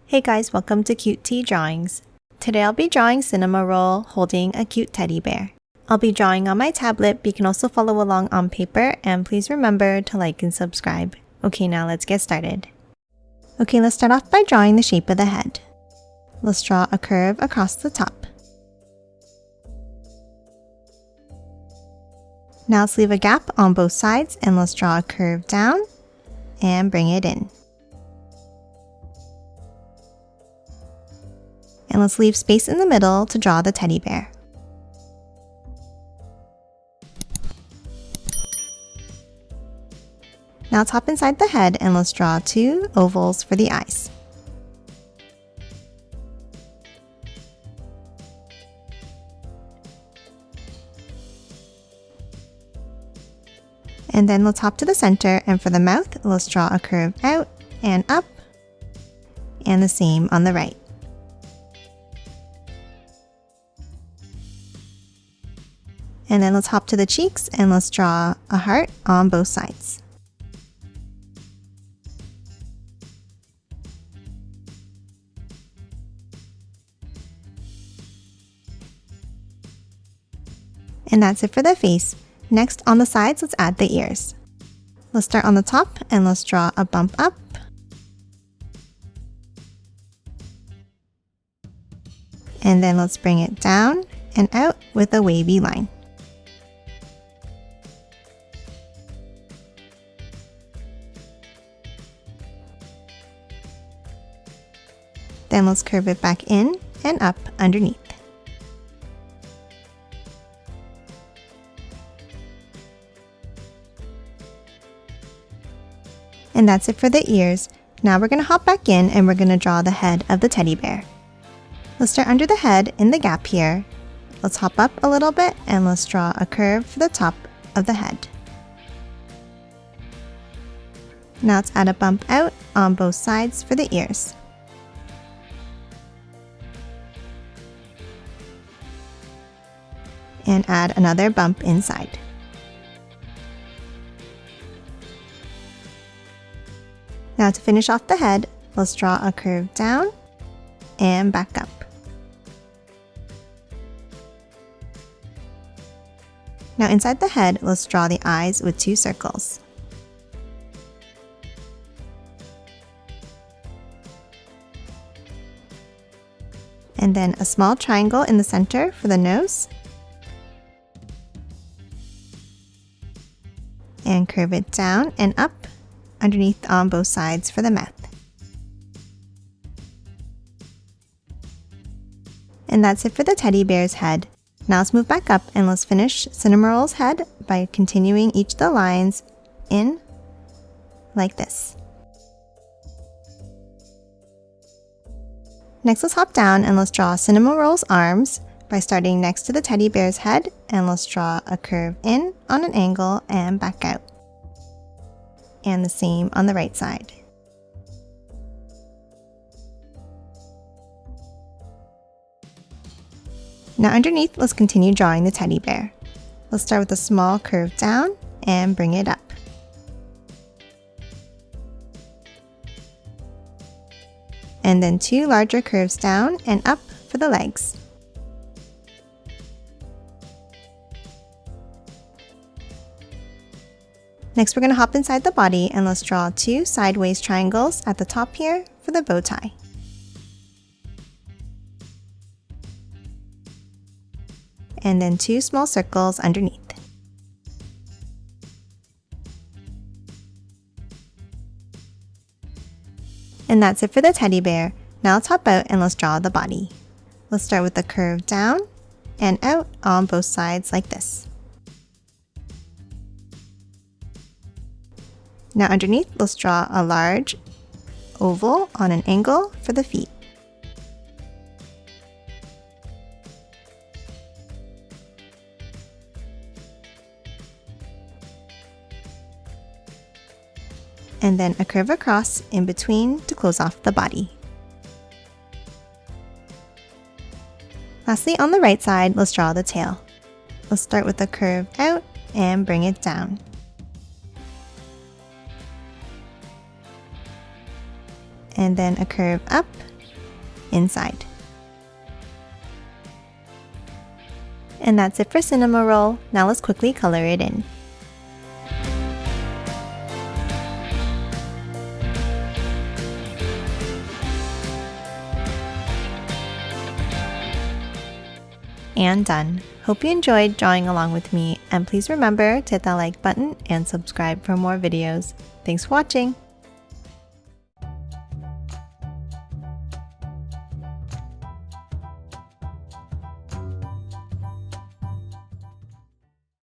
Hey guys, welcome to Cute Tea Drawings. Today I'll be drawing Cinnamoroll holding a cute teddy bear. I'll be drawing on my tablet, but you can also follow along on paper, and please remember to like and subscribe. Okay, now let's get started. Okay, let's start off by drawing the shape of the head. Let's draw a curve across the top. Now let's leave a gap on both sides and let's draw a curve down and bring it in. And let's leave space in the middle to draw the teddy bear. Now let's hop inside the head and let's draw two ovals for the eyes. And then let's hop to the center, and for the mouth, let's draw a curve out and up, and the same on the right. And then let's hop to the cheeks and let's draw a heart on both sides. And that's it for the face. Next, on the sides, let's add the ears. Let's start on the top and let's draw a bump up. And then let's bring it down and out with a wavy line. Then let's curve it back in and up underneath. And that's it for the ears. Now we're going to hop back in and we're going to draw the head of the teddy bear. Let's start under the head in the gap here. Let's hop up a little bit and let's draw a curve for the top of the head. Now let's add a bump out on both sides for the ears. And add another bump inside. Now to finish off the head, let's draw a curve down and back up. Now inside the head, let's draw the eyes with two circles. And then a small triangle in the center for the nose. And curve it down and up underneath on both sides for the mouth. And that's it for the teddy bear's head. Now let's move back up and let's finish Cinnamoroll's head by continuing each of the lines in like this. Next, let's hop down and let's draw Cinnamoroll's arms by starting next to the teddy bear's head, and let's draw a curve in on an angle and back out. And the same on the right side. Now underneath, let's continue drawing the teddy bear. Let's start with a small curve down and bring it up. And then two larger curves down and up for the legs. Next, we're going to hop inside the body and let's draw two sideways triangles at the top here for the bow tie. And then two small circles underneath. And that's it for the teddy bear. Now let's hop out and let's draw the body. Let's start with the curve down and out on both sides like this. Now underneath, let's draw a large oval on an angle for the feet. And then a curve across in between to close off the body. Lastly, on the right side, let's draw the tail. Let's start with a curve out and bring it down. and then a curve up inside. And that's it for Cinnamoroll. Now let's quickly color it in. And done. Hope you enjoyed drawing along with me, and please remember to hit that like button and subscribe for more videos. Thanks for watching!